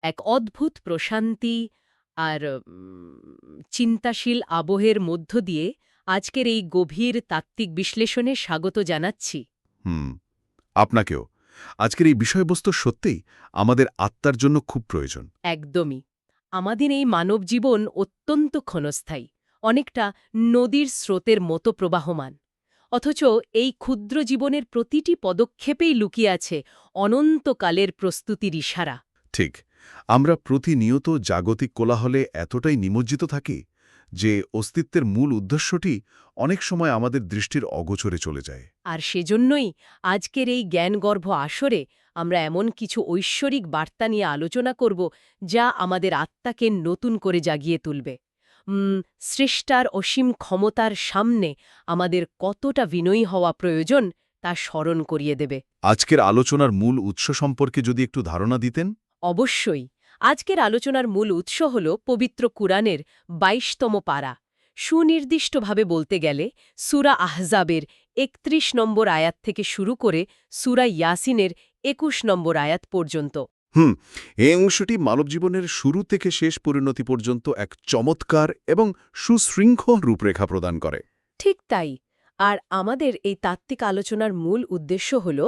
এক অদ্ভুত প্রশান্তি আর চিন্তাশীল আবহের মধ্য দিয়ে আজকের এই গভীর তাত্ত্বিক বিশ্লেষণে স্বাগত জানাচ্ছি। হুম, আপনাকেও। আজকের এই বিষয়বস্তু সত্যিই আমাদের আত্মার জন্য খুব প্রয়োজন। একদমই। আমাদের এই মানব জীবন অত্যন্ত ক্ষণস্থায়ী, অনেকটা নদীর স্রোতের মতো প্রবাহমান। অথচ এই ক্ষুদ্র জীবনের প্রতিটি পদক্ষেপেই লুকিয়ে আছে অনন্তকালের প্রস্তুতির ইশারা। ঠিক, আমরা প্রতিনিয়ত জাগতিক কোলাহলে এতটাই নিমজ্জিত থাকি যে অস্তিত্বের মূল উদ্দেশ্যটি অনেক সময় আমাদের দৃষ্টির অগোচরে চলে যায়। আর সেজন্যই আজকের এই জ্ঞানগর্ভ আসরে আমরা এমন কিছু ঐশ্বরিক বার্তা নিয়ে আলোচনা করব যা আমাদের আত্মাকে নতুন করে জাগিয়ে তুলবে। স্রষ্টার অসীম ক্ষমতার সামনে আমাদের কতটা বিনয়ী হওয়া প্রয়োজন তা স্মরণ করিয়ে দেবে। আজকের আলোচনার মূল উৎস সম্পর্কে যদি একটু ধারণা দিতেন। অবশ্যই। আজকের আলোচনার মূল উৎস হল পবিত্র কুরআনের ২২তম পারা। সুনির্দিষ্টভাবে বলতে গেলে সূরা আহজাবের ৩১ নম্বর আয়াত থেকে শুরু করে সূরা ইয়াসিনের ২১ নম্বর আয়াত পর্যন্ত। এই অংশটি মানবজীবনের শুরু থেকে শেষ পরিণতি পর্যন্ত এক চমৎকার এবং সুশৃঙ্খল রূপরেখা প্রদান করে। ঠিক তাই। আর আমাদের এই তাত্ত্বিক আলোচনার মূল উদ্দেশ্য হল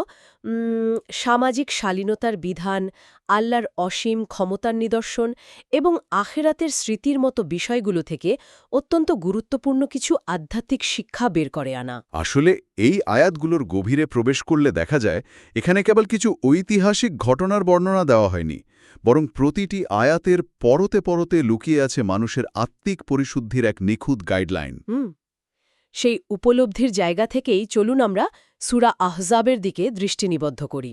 সামাজিক শালীনতার বিধান, আল্লাহর অসীম ক্ষমতার নিদর্শন এবং আখেরাতের স্মৃতির মতো বিষয়গুলো থেকে অত্যন্ত গুরুত্বপূর্ণ কিছু আধ্যাত্মিক শিক্ষা বের করে আনা। আসলে এই আয়াতগুলোর গভীরে প্রবেশ করলে দেখা যায় এখানে কেবল কিছু ঐতিহাসিক ঘটনার বর্ণনা দেওয়া হয়নি, বরং প্রতিটি আয়াতের পরতে পরতে লুকিয়ে আছে মানুষের আত্মিক পরিশুদ্ধির এক নিখুঁত গাইডলাইন। সেই উপলব্ধির জায়গা থেকেই চলুন আমরা সূরা আহজাবের দিকে দৃষ্টি নিবদ্ধ করি।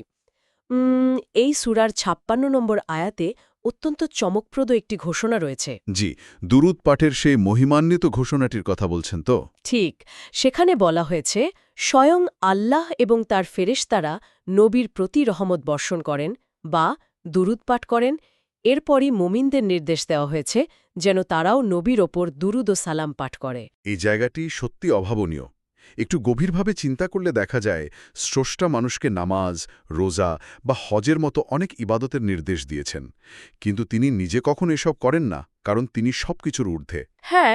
এই সূরার ৫৬ নম্বর আয়াতে অত্যন্ত চমকপ্রদ একটি ঘোষণা রয়েছে। জি, দুরূদ পাঠের সেই মহিমান্বিত ঘোষণাটির কথা বলছেন তো? ঠিক, সেখানে বলা হয়েছে, স্বয়ং আল্লাহ এবং তার ফেরেশতারা নবীর প্রতি রহমত বর্ষণ করেন বা দুরূদ পাঠ করেন। এরপরই মুমিনদের নির্দেশ দেওয়া হয়েছে যেন তারাও নবীর ওপর দুরূদ ও সালাম পাঠ করে। এই জায়গাটি সত্যি অভাবনীয়। একটু গভীরভাবে চিন্তা করলে দেখা যায় স্রষ্টা মানুষকে নামাজ, রোজা বা হজের মতো অনেক ইবাদতের নির্দেশ দিয়েছেন, কিন্তু তিনি নিজে কখন এসব করেন না, কারণ তিনি সবকিছুর ঊর্ধ্বে। হ্যাঁ,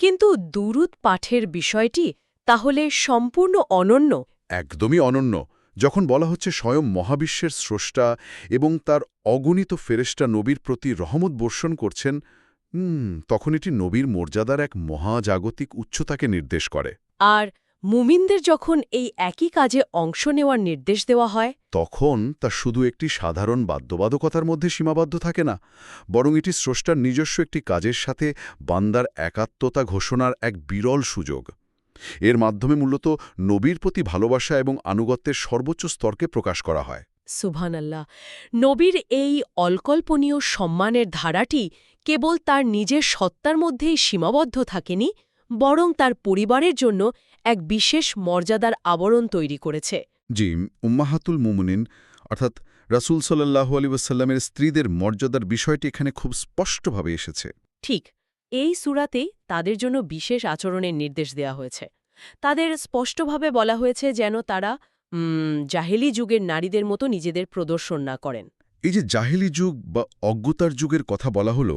কিন্তু দুরূদ পাঠের বিষয়টি তাহলে সম্পূর্ণ অনন্য। একদমই অনন্য। যখন বলা হচ্ছে স্বয়ং মহাবিশ্বের স্রষ্টা এবং তার অগণিত ফেরেশতা নবীর প্রতি রহমত বর্ষণ করছেন, তখন এটি নবীর মর্যাদার এক মহাজাগতিক উচ্চতাকে নির্দেশ করে। আর মুমিনদের যখন এই একই কাজে অংশ নেওয়ার নির্দেশ দেওয়া হয়, তখন তা শুধু একটি সাধারণ বাধ্যবাধকতার মধ্যে সীমাবদ্ধ থাকে না, বরং এটি স্রষ্টার নিজস্ব একটি কাজের সাথে বান্দার একাত্মতা ঘোষণার এক বিরল সুযোগ। এর মাধ্যমে মূলত নবীর প্রতি ভালোবাসা এবং আনুগত্যের সর্বোচ্চ স্তরকে প্রকাশ করা হয়। সুবহানাল্লাহ, নবীর এই অকল্পনীয় সম্মানের ধারাটি কেবল তার নিজের সত্তার মধ্যেই সীমাবদ্ধ থাকেনি, বরং তার পরিবারের জন্য এক বিশেষ মর্যাদার আবরণ তৈরি করেছে। জি, উম্মাহাতুল মুমিনিন অর্থাৎ রাসূল সাল্লাল্লাহু আলাইহি ওয়াসাল্লামের স্ত্রীদের মর্যাদার বিষয়টি এখানে খুব স্পষ্টভাবে এসেছে। ঠিক, এই সূরাতেই তাদের জন্য বিশেষ আচরণের নির্দেশ দেওয়া হয়েছে। তাদের স্পষ্টভাবে বলা হয়েছে যেন তারা জাহেলি যুগের নারীদের মতো নিজেদের প্রদর্শন না করেন। এই যে জাহেলি যুগ বা অজ্ঞতার যুগের কথা বলা হলো,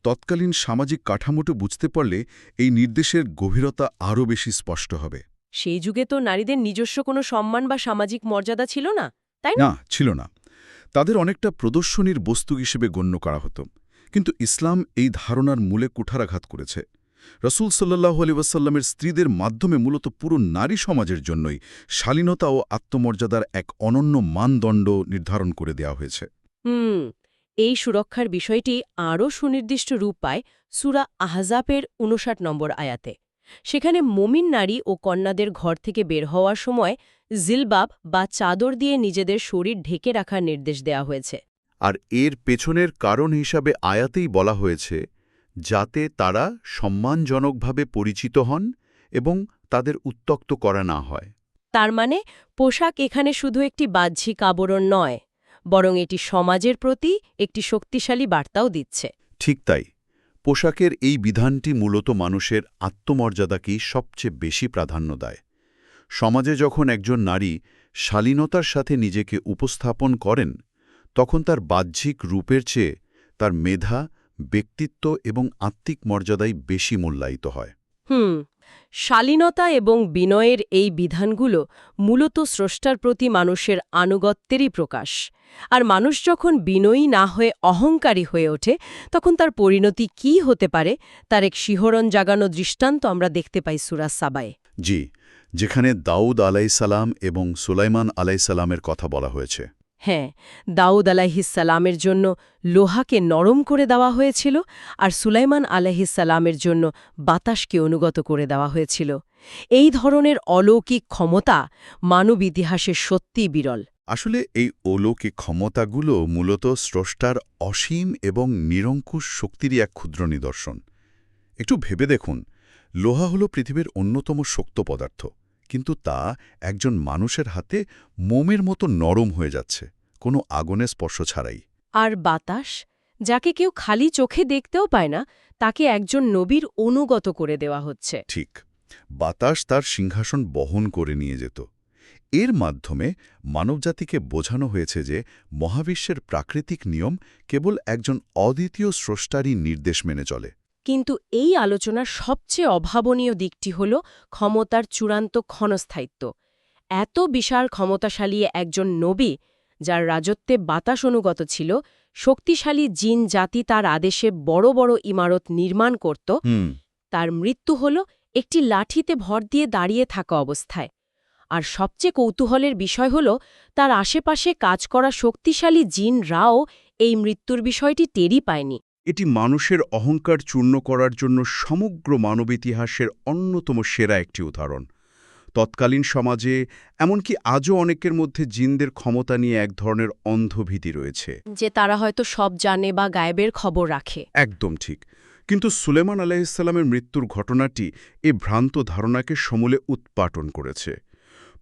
তৎকালীন সামাজিক কাঠামোটা বুঝতে পারলে এই নির্দেশের গভীরতা আরও বেশি স্পষ্ট হবে। সেই যুগে তো নারীদের নিজস্ব কোনো সম্মান বা সামাজিক মর্যাদা ছিল না, তাই না? না, ছিল না। তাদের অনেকটা প্রদর্শনীর বস্তু হিসেবে গণ্য করা হতো। কিন্তু ইসলাম এই ধারণার মূলে কুঠারাঘাত করেছে। রাসূল সাল্লাল্লাহু আলাইহি ওয়াসাল্লামের স্ত্রীদের মাধ্যমে মূলত পুরো নারী সমাজের জন্যই শালীনতা ও আত্মমর্যাদার এক অনন্য মানদণ্ড নির্ধারণ করে দেওয়া হয়েছে। এই সুরক্ষার বিষয়টি আরও সুনির্দিষ্ট রূপ পায় সূরা আহজাবের ৫৯ নম্বর আয়াতে। সেখানে মুমিন নারী ও কন্যাদের ঘর থেকে বের হওয়ার সময় জিলবাব বা চাদর দিয়ে নিজেদের শরীর ঢেকে রাখার নির্দেশ দেওয়া হয়েছে। আর এর পেছনের কারণ হিসাবে আয়াতেই বলা হয়েছে, যাতে তারা সম্মানজনকভাবে পরিচিত হন এবং তাদের উত্ত্যক্ত করা না হয়। তার মানে পোশাক এখানে শুধু একটি বাহ্যিক আবরণ নয়, বরং এটি সমাজের প্রতি একটি শক্তিশালী বার্তাও দিচ্ছে। ঠিক তাই, পোশাকের এই বিধানটি মূলত মানুষের আত্মমর্যাদাকেই সবচেয়ে বেশি প্রাধান্য দেয়। সমাজে যখন একজন নারী শালীনতার সাথে নিজেকে উপস্থাপন করেন, তখন তার বাহ্যিক রূপের চেয়ে তার মেধা, ব্যক্তিত্ব এবং আত্মিক মর্যাদাই বেশি মূল্যায়িত হয়। শালীনতা এবং বিনয়ের এই বিধানগুলো মূলত স্রষ্টার প্রতি মানুষের আনুগত্যেরই প্রকাশ। আর মানুষ যখন বিনয়ী না হয়ে অহংকারী হয়ে ওঠে, তখন তার পরিণতি কী হতে পারে তার এক শিহরণ জাগানো দৃষ্টান্ত আমরা দেখতে পাই সূরা সাবায়ে। জি, যেখানে দাউদ আলাইসালাম এবং সুলাইমান আলাইসালামের কথা বলা হয়েছে। হ্যাঁ, দাউদ আলাইহিসসালামের জন্য লোহাকে নরম করে দেওয়া হয়েছিল, আর সুলাইমান আলাইহিসসালামের জন্য বাতাসকে অনুগত করে দেওয়া হয়েছিল। এই ধরনের অলৌকিক ক্ষমতা মানব ইতিহাসে সত্যিই বিরল। আসলে এই অলৌকিক ক্ষমতাগুলো মূলত স্রষ্টার অসীম এবং নিরঙ্কুশ শক্তিরই এক ক্ষুদ্র নিদর্শন। একটু ভেবে দেখুন, লোহা হল পৃথিবীর অন্যতম শক্ত পদার্থ, কিন্তু তা একজন মানুষের হাতে মোমের মতো নরম হয়ে যাচ্ছে, কোনো আগুনের স্পর্শ ছাড়াই। আর বাতাস, যাকে কেউ খালি চোখে দেখতেও পায় না, তাকে একজন নবীর অনুগত করে দেওয়া হচ্ছে। ঠিক, বাতাস তার সিংহাসন বহন করে নিয়ে যেত। এর মাধ্যমে মানবজাতিকে বোঝানো হয়েছে যে মহাবিশ্বের প্রাকৃতিক নিয়ম কেবল একজন অদ্বিতীয় স্রষ্টারই নির্দেশ মেনে চলে। কিন্তু এই আলোচনার সবচেয়ে অভাবনীয় দিকটি হল ক্ষমতার চূড়ান্ত ক্ষণস্থায়িত্ব। এত বিশাল ক্ষমতাশালী একজন নবী, যার রাজত্বে বাতাস অনুগত ছিল, শক্তিশালী জিন জাতি তার আদেশে বড় বড় ইমারত নির্মাণ করত, তার মৃত্যু হল একটি লাঠিতে ভর দিয়ে দাঁড়িয়ে থাকা অবস্থায়। আর সবচেয়ে কৌতূহলের বিষয় হল, তার আশেপাশে কাজ করা শক্তিশালী জিনরাও এই মৃত্যুর বিষয়টি টেরই পায়নি। এটি মানুষের অহংকার চূর্ণ করার জন্য সমগ্র মানব ইতিহাসের অন্যতম সেরা একটি উদাহরণ। তৎকালীন সমাজে, এমনকি আজও অনেকের মধ্যে জিনদের ক্ষমতা নিয়ে এক ধরনের অন্ধভীতি রয়েছে, যে তারা হয়তো সব জানে বা গায়েবের খবর রাখে। একদম ঠিক। কিন্তু সুলেমান আলাইহিসসালামের মৃত্যুর ঘটনাটি এই ভ্রান্ত ধারণাকে সমূলে উৎপাটন করেছে।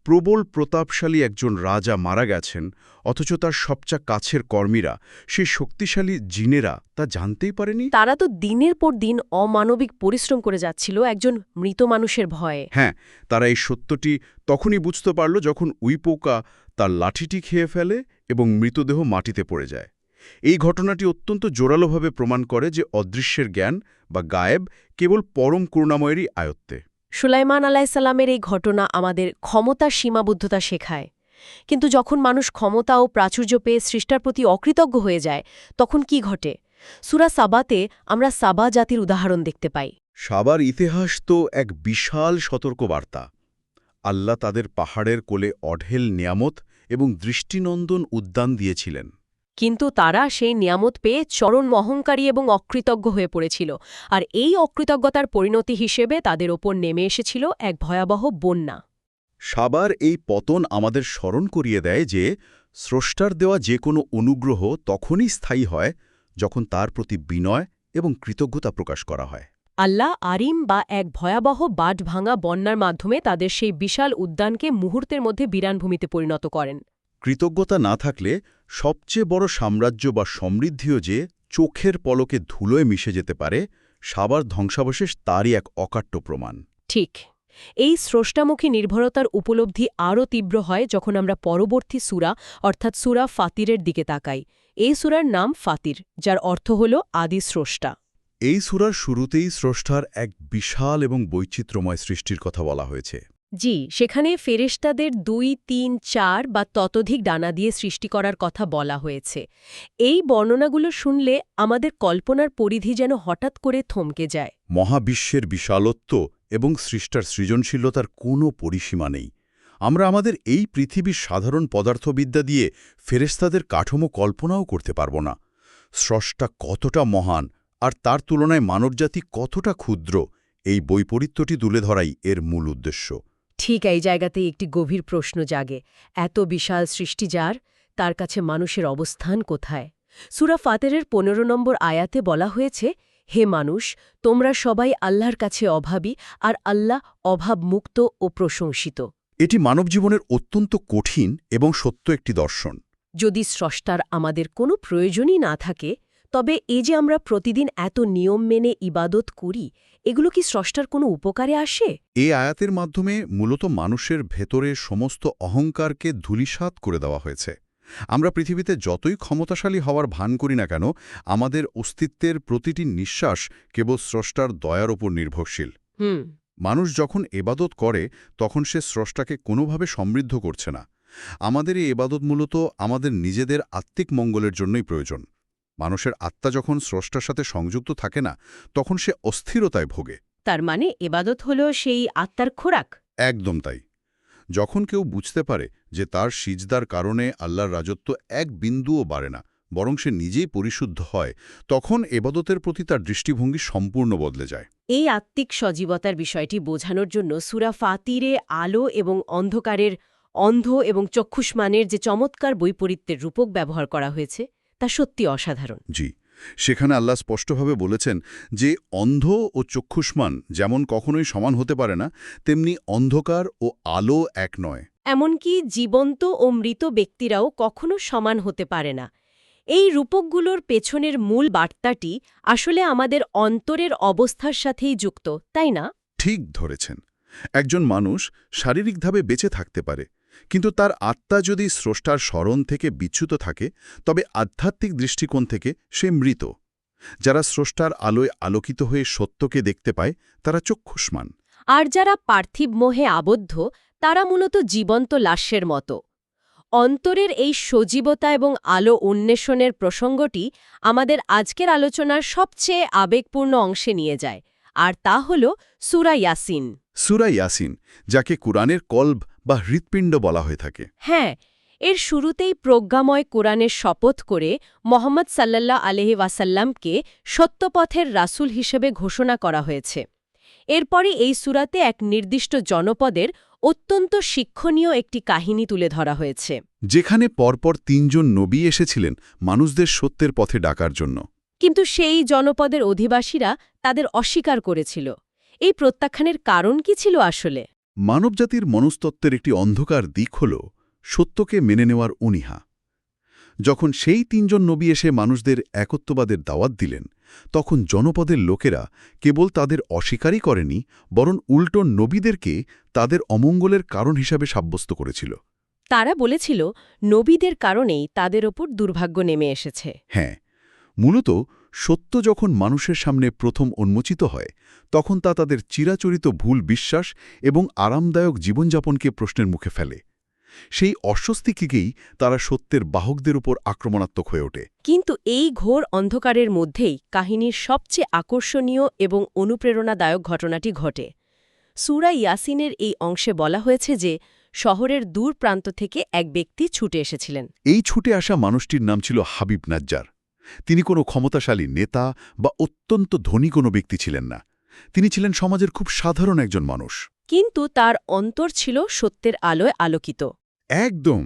প্রবল প্রতাপশালী একজন রাজা মারা গেছেন, অথচ তার সবচেয়ে কাছের কর্মীরা, সেই শক্তিশালী জিনেরা তা জানতেই পারেনি। তারা তো দিনের পর দিন অমানবিক পরিশ্রম করে যাচ্ছিল একজন মৃত মানুষের ভয়ে। হ্যাঁ, তারা এই সত্যটি তখনই বুঝতে পারল যখন উইপোকা তার লাঠিটি খেয়ে ফেলে এবং মৃতদেহ মাটিতে পড়ে যায়। এই ঘটনাটি অত্যন্ত জোরালোভাবে প্রমাণ করে যে অদৃশ্যের জ্ঞান বা গায়েব কেবল পরম করুণাময়েরই আয়ত্তে। সুলাইমান আলাইসাল্লামের এই ঘটনা আমাদের ক্ষমতার সীমাবদ্ধতা শেখায়। কিন্তু যখন মানুষ ক্ষমতা ও প্রাচুর্য পেয়ে সৃষ্টার প্রতি অকৃতজ্ঞ হয়ে যায়, তখন কি ঘটে? সূরা সাবাতে আমরা সাবা জাতির উদাহরণ দেখতে পাই। সাবার ইতিহাস তো এক বিশাল সতর্কবার্তা। আল্লাহ তাদের পাহাড়ের কোলে অঢেল নিয়ামত এবং দৃষ্টিনন্দন উদ্যান দিয়েছিলেন। কিন্তু তারা সেই নিয়ামত পেয়ে চরম অহংকারী এবং অকৃতজ্ঞ হয়ে পড়েছিল, আর এই অকৃতজ্ঞতার পরিণতি হিসেবে তাদের ওপর নেমে এসেছিল এক ভয়াবহ বন্যা। সাবার এই পতন আমাদের স্মরণ করিয়ে দেয় যে স্রষ্টার দেওয়া যে কোনো অনুগ্রহ তখনই স্থায়ী হয় যখন তার প্রতি বিনয় এবং কৃতজ্ঞতা প্রকাশ করা হয়। আল্লাহ আরিম বা এক ভয়াবহ বাঁধ-ভাঙা বন্যার মাধ্যমে তাদের সেই বিশাল উদ্যানকে মুহূর্তের মধ্যে বিরানভূমিতে পরিণত করেন। কৃতজ্ঞতা না থাকলে সবচেয়ে বড় সাম্রাজ্য বা সমৃদ্ধিও যে চোখের পলকে ধুলোয় মিশে যেতে পারে, সাবার ধ্বংসাবশেষ তারই এক অকাট্য প্রমাণ। ঠিক, এই স্রষ্টামুখী নির্ভরতার উপলব্ধি আরও তীব্র হয় যখন আমরা পরবর্তী সূরা অর্থাৎ সূরা ফাতিরের দিকে তাকাই। এই সূরার নাম ফাতির, যার অর্থ হল আদি স্রষ্টা। এই সূরার শুরুতেই স্রষ্টার এক বিশাল এবং বৈচিত্র্যময় সৃষ্টির কথা বলা হয়েছে। জি, সেখানে ফেরেশতাদের 2, 3, 4 বা ততোধিক ডানা দিয়ে সৃষ্টি করার কথা বলা হয়েছে। এই বর্ণনাগুলো শুনলে আমাদের কল্পনার পরিধি যেন হঠাৎ করে থমকে যায়। মহাবিশ্বের বিশালত্ব এবং সৃষ্টার সৃজনশীলতার কোনো পরিসীমা নেই। আমরা আমাদের এই পৃথিবীর সাধারণ পদার্থবিদ্যা দিয়ে ফেরেশতাদের কাঠামো কল্পনাও করতে পারব না। স্রষ্টা কতটা মহান আর তার তুলনায় মানবজাতি কতটা ক্ষুদ্র, এই বৈপরীত্যটি তুলে ধরাই এর মূল উদ্দেশ্য। ঠিক এই জায়গাতেই একটি গভীর প্রশ্ন জাগে, এত বিশাল সৃষ্টি যার, তার কাছে মানুষের অবস্থান কোথায়? সূরা ফাতিরের 15 নম্বর আয়াতে বলা হয়েছে, হে মানুষ, তোমরা সবাই আল্লাহর কাছে অভাবী, আর আল্লাহ অভাবমুক্ত ও প্রশংসিত। এটি মানবজীবনের অত্যন্ত কঠিন এবং সত্য একটি দর্শন। যদি স্রষ্টার আমাদের কোনো প্রয়োজনই না থাকে, তবে এই যে আমরা প্রতিদিন এত নিয়ম মেনে ইবাদত করি, এগুলো কি স্রষ্টার কোনো উপকারে আসে? এই আয়াতের মাধ্যমে মূলত মানুষের ভেতরে সমস্ত অহংকারকে ধূলিসাৎ করে দেওয়া হয়েছে। আমরা পৃথিবীতে যতই ক্ষমতাশালী হওয়ার ভান করি না কেন, আমাদের অস্তিত্বের প্রতিটি নিঃশ্বাস কেবল স্রষ্টার দয়ার ওপর নির্ভরশীল। হুম। মানুষ যখন এবাদত করে তখন সে স্রষ্টাকে কোনোভাবে সমৃদ্ধ করছে না। আমাদের এই এবাদত মূলত আমাদের নিজেদের আত্মিক মঙ্গলের জন্যই প্রয়োজন। মানুষের আত্মা যখন স্রষ্টার সাথে সংযুক্ত থাকে না, তখন সে অস্থিরতায় ভোগে। তার মানে এবাদত হলো সেই আত্মার খোরাক। একদম তাই। যখন কেউ বুঝতে পারে যে তার সিজদার কারণে আল্লাহর রাজত্ব এক বিন্দুও বাড়ে না, বরং সে নিজেই পরিশুদ্ধ হয়, তখন এবাদতের প্রতি তার দৃষ্টিভঙ্গি সম্পূর্ণ বদলে যায়। এই আত্মিক সজীবতার বিষয়টি বোঝানোর জন্য সূরা ফাতিরে আলো এবং অন্ধকারের অন্ধ এবং চক্ষুষ্মানের যে চমৎকার বৈপরীত্যের রূপক ব্যবহার করা হয়েছে তা সত্যি অসাধারণ। জি, সেখানে আল্লাহ স্পষ্টভাবে বলেছেন যে অন্ধ ও চক্ষুষ্মান যেমন কখনোই সমান হতে পারে না, তেমনি অন্ধকার ও আলো এক নয়। এমনকি জীবন্ত ও মৃত ব্যক্তিরাও কখনো সমান হতে পারে না। এই রূপকগুলোর পেছনের মূল বার্তাটি আসলে আমাদের অন্তরের অবস্থার সাথেই যুক্ত, তাই না? ঠিক ধরেছেন। একজন মানুষ শারীরিকভাবে বেঁচে থাকতে পারে, কিন্তু তার আত্মা যদি স্রষ্টার স্মরণ থেকে বিচ্যুত থাকে, তবে আধ্যাত্মিক দৃষ্টিকোণ থেকে সে মৃত। যারা স্রষ্টার আলোয় আলোকিত হয়ে সত্যকে দেখতে পায়, তারা চক্ষুষ্মান। আর যারা পার্থিব মোহে আবদ্ধ তারা মূলত জীবন্ত লাশের মতো। অন্তরের এই সজীবতা এবং আলো উন্মেষণের প্রসঙ্গটি আমাদের আজকের আলোচনার সবচেয়ে আবেগপূর্ণ অংশে নিয়ে যায়, আর তা হল সূরা ইয়াসিন। সূরা ইয়াসিন, যাকে কুরআনের কল্ব বা হৃৎপিণ্ড বলা হয়ে থাকে। হ্যাঁ, এর শুরুতেই প্রজ্ঞাময় কোরআনের শপথ করে মোহাম্মদ সাল্লাল্লাহু আলাইহি ওয়াসাল্লামকে সত্যপথের রাসূল হিসেবে ঘোষণা করা হয়েছে। এরপরই এই সূরাতে এক নির্দিষ্ট জনপদের অত্যন্ত শিক্ষণীয় একটি কাহিনী তুলে ধরা হয়েছে। যেখানে পরপর ৩ জন নবী এসেছিলেন মানুষদের সত্যের পথে ডাকার জন্য। কিন্তু সেই জনপদের অধিবাসীরা তাদের অস্বীকার করেছিল। এই প্রত্যাখ্যানের কারণ কি ছিল আসলে? মানবজাতির মনস্তত্ত্বের একটি অন্ধকার দিক হল সত্যকে মেনে নেওয়ার অনীহা। যখন সেই ৩ জন নবী এসে মানুষদের একত্ববাদের দাওয়াত দিলেন, তখন জনপদের লোকেরা কেবল তাদের অস্বীকারই করেনি, বরং উল্টো নবীদেরকে তাদের অমঙ্গলের কারণ হিসাবে সাব্যস্ত করেছিল। তারা বলেছিল নবীদের কারণেই তাদের ওপর দুর্ভাগ্য নেমে এসেছে। হ্যাঁ, মূলত সত্য যখন মানুষের সামনে প্রথম উন্মোচিত হয়, তখন তা তাদের চিরাচরিত ভুল বিশ্বাস এবং আরামদায়ক জীবনযাপনকে প্রশ্নের মুখে ফেলে। সেই অস্বস্তিকেই তারা সত্যের বাহকদের উপর আক্রমণাত্মক হয়ে ওঠে। কিন্তু এই ঘোর অন্ধকারের মধ্যেই কাহিনীর সবচেয়ে আকর্ষণীয় এবং অনুপ্রেরণাদায়ক ঘটনাটি ঘটে। সূরা ইয়াসিনের এই অংশে বলা হয়েছে যে শহরের দূর প্রান্ত থেকে এক ব্যক্তি ছুটে এসেছিলেন। এই ছুটে আসা মানুষটির নাম ছিল হাবিব নাজ্জার। তিনি কোনো ক্ষমতাশালী নেতা বা অত্যন্ত ধনী কোনো ব্যক্তি ছিলেন না। তিনি ছিলেন সমাজের খুব সাধারণ একজন মানুষ। কিন্তু তার অন্তর ছিল সত্যের আলোয় আলোকিত। একদম।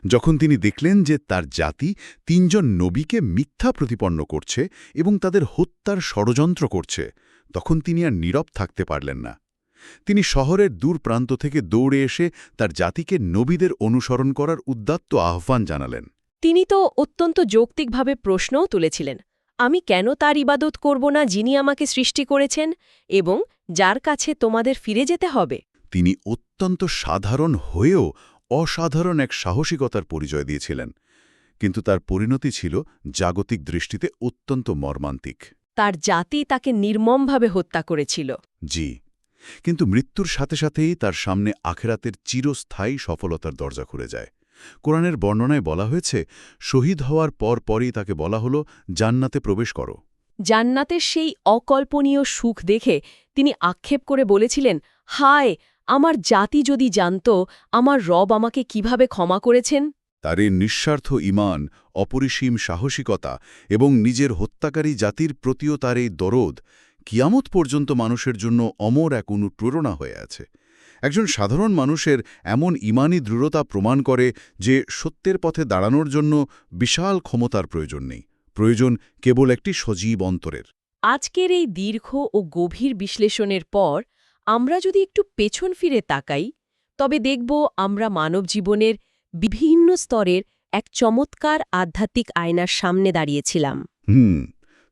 যখন তিনি দেখলেন যে তার জাতি ৩ জন নবীকে মিথ্যা প্রতিপন্ন করছে এবং তাদের হত্যার ষড়যন্ত্র করছে, তখন তিনি আর নীরব থাকতে পারলেন না। তিনি শহরের দূর প্রান্ত থেকে দৌড়ে এসে তার জাতিকে নবীদের অনুসরণ করার উদ্দাত্ত আহ্বান জানালেন। তিনি তো অত্যন্ত যৌক্তিকভাবে প্রশ্নও তুলেছিলেন, আমি কেন তার ইবাদত করব না যিনি আমাকে সৃষ্টি করেছেন এবং যার কাছে তোমাদের ফিরে যেতে হবে? তিনি অত্যন্ত সাধারণ হয়েও অসাধারণ এক সাহসিকতার পরিচয় দিয়েছিলেন, কিন্তু তার পরিণতি ছিল জাগতিক দৃষ্টিতে অত্যন্ত মর্মান্তিক। তার জাতি তাকে নির্মমভাবে হত্যা করেছিল। জি, কিন্তু মৃত্যুর সাথে সাথেই তার সামনে আখেরাতের চিরস্থায়ী সফলতার দরজা খুলে যায়। কোরআনের বর্ণনায় বলা হয়েছে, শহীদ হওয়ার পরই তাকে বলা হলো, জান্নাতে প্রবেশ করো। জান্নাতের সেই অকল্পনীয় সুখ দেখে তিনি আক্ষেপ করে বলেছিলেন, হায়, আমার জাতি যদি জানত আমার রব আমাকে কিভাবে ক্ষমা করেছেন। তার এই নিঃস্বার্থ ঈমান, অপরিসীম সাহসিকতা এবং নিজের হত্যাকারী জাতির প্রতিও তার এই দরদ কিয়ামত পর্যন্ত মানুষের জন্য অমর এক অনুপ্রেরণা হয়ে আছে। একজন সাধারণ মানুষের এমন ঈমানী দৃঢ়তা প্রমাণ করে যে সত্যের পথে দাঁড়ানোর জন্য বিশাল ক্ষমতার প্রয়োজন নেই, প্রয়োজন কেবল একটি সজীব অন্তরের। আজকের এই দীর্ঘ ও গভীর বিশ্লেষণের পর আমরা যদি একটু পেছন ফিরে তাকাই, তবে দেখব আমরা মানব জীবনের বিভিন্ন স্তরের এক চমৎকার আধ্যাত্মিক আয়নার সামনে দাঁড়িয়েছিলাম।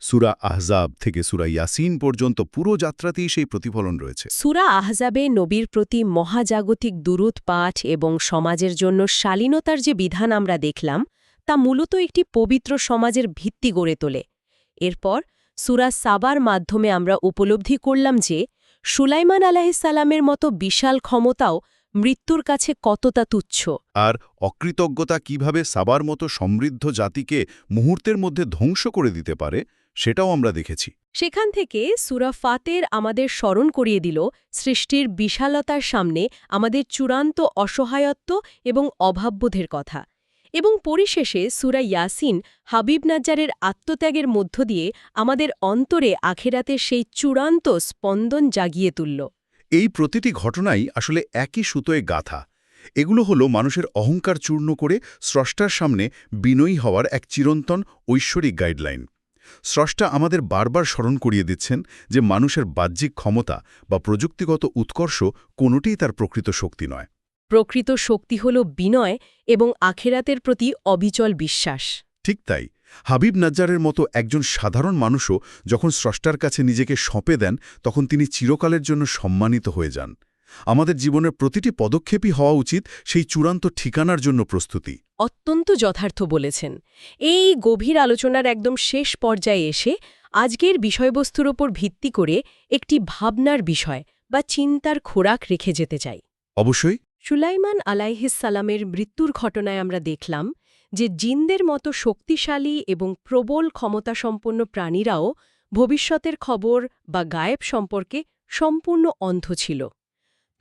সূরা আহজাব থেকে সূরা ইয়াসিন পর্যন্ত পুরো যাত্রাতেই সেই প্রতিফলন রয়েছে। সূরা আহজাবে নবীর প্রতি মহাজাগতিক দুরূদ পাঠ এবং সমাজের জন্য শালীনতার যে বিধান আমরা দেখলাম তা মূলত একটি পবিত্র সমাজের ভিত্তি গড়ে তোলে। এরপর সূরা সাবার মাধ্যমে আমরা উপলব্ধি করলাম যে সুলাইমান আলাইহিসসালামের মতো বিশাল ক্ষমতাও মৃত্যুর কাছে কতটা তুচ্ছ। আর অকৃতজ্ঞতা কিভাবে সাবার মতো সমৃদ্ধ জাতিকে মুহূর্তের মধ্যে ধ্বংস করে দিতে পারে সেটাও আমরা দেখেছি। সেখান থেকে সূরা ফাতের আমাদের স্মরণ করিয়ে দিল সৃষ্টির বিশালতার সামনে আমাদের চূড়ান্ত অসহায়ত্ব এবং অভাববোধের কথা। এবং পরিশেষে সূরা ইয়াসিন হাবিব নাজ্জারের আত্মত্যাগের মধ্য দিয়ে আমাদের অন্তরে আখেরাতের সেই চূড়ান্ত স্পন্দন জাগিয়ে তুলল। এই প্রতিটি ঘটনাই আসলে একই সুতোয় গাথা। এগুলো হলো মানুষের অহংকার চূর্ণ করে স্রষ্টার সামনে বিনয়ী হওয়ার এক চিরন্তন ঐশ্বরিক গাইডলাইন। স্রষ্টা আমাদের বারবার স্মরণ করিয়ে দিচ্ছেন যে মানুষের বাহ্যিক ক্ষমতা বা প্রযুক্তিগত উৎকর্ষ কোনোটিই তার প্রকৃত শক্তি নয়। প্রকৃত শক্তি হল বিনয় এবং আখেরাতের প্রতি অবিচল বিশ্বাস। ঠিক তাই, হাবিব নাজ্জারের মতো একজন সাধারণ মানুষও যখন স্রষ্টার কাছে নিজেকে সঁপে দেন তখন তিনি চিরকালের জন্য সম্মানিত হয়ে যান। আমাদের জীবনের প্রতিটি পদক্ষেপই হওয়া উচিত সেই চূড়ান্ত ঠিকানার জন্য প্রস্তুতি। অত্যন্ত যথার্থ বলেছেন। এই গভীর আলোচনার একদম শেষ পর্যায়ে এসে আজকের বিষয়বস্তুর ওপর ভিত্তি করে একটি ভাবনার বিষয় বা চিন্তার খোরাক রেখে যেতে চাই। অবশ্যই। সুলাইমান আলাইহিসসালামের মৃত্যুর ঘটনায় আমরা দেখলাম যে জিনদের মতো শক্তিশালী এবং প্রবল ক্ষমতাসম্পন্ন প্রাণীরাও ভবিষ্যতের খবর বা গায়েব সম্পর্কে সম্পূর্ণ অন্ধ ছিল।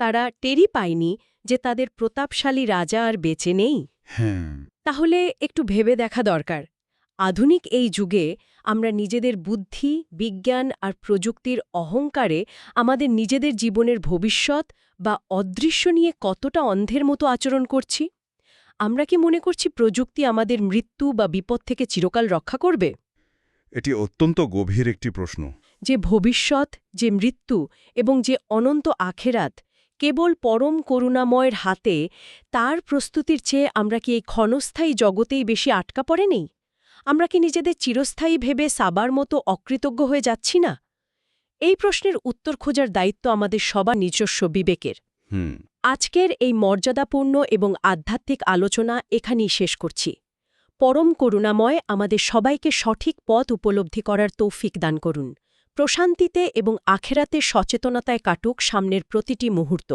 তারা টেরই পায়নি যে তাদের প্রতাপশালী রাজা আর বেঁচে নেই। হ্যাঁ। তাহলে একটু ভেবে দেখা দরকার, আধুনিক এই যুগে আমরা নিজেদের বুদ্ধি, বিজ্ঞান আর প্রযুক্তির অহংকারে আমাদের নিজেদের জীবনের ভবিষ্যৎ বা অদৃশ্য নিয়ে কতটা অন্ধের মতো আচরণ করছি? আমরা কি মনে করছি প্রযুক্তি আমাদের মৃত্যু বা বিপদ থেকে চিরকাল রক্ষা করবে? এটি অত্যন্ত গভীর একটি প্রশ্ন। যে ভবিষ্যৎ, যে মৃত্যু এবং যে অনন্ত আখেরাত কেবল পরম করুণাময়ের হাতে, তার প্রস্তুতির চেয়ে আমরা কি এই ক্ষণস্থায়ী জগতেই বেশি আটকা পড়ে নেই? আমরা কি নিজেদের চিরস্থায়ী ভেবে সাবার মতো অকৃতজ্ঞ হয়ে যাচ্ছি না? এই প্রশ্নের উত্তর খোঁজার দায়িত্ব আমাদের সবার নিজস্ব বিবেকের। আজকের এই মর্যাদাপূর্ণ এবং আধ্যাত্মিক আলোচনা এখানেই শেষ করছি। পরম করুণাময় আমাদের সবাইকে সঠিক পথ উপলব্ধি করার তৌফিক দান করুন। প্রশান্তিতে এবং আখেরাতে সচেতনতায় কাটুক সামনের প্রতিটি মুহূর্ত।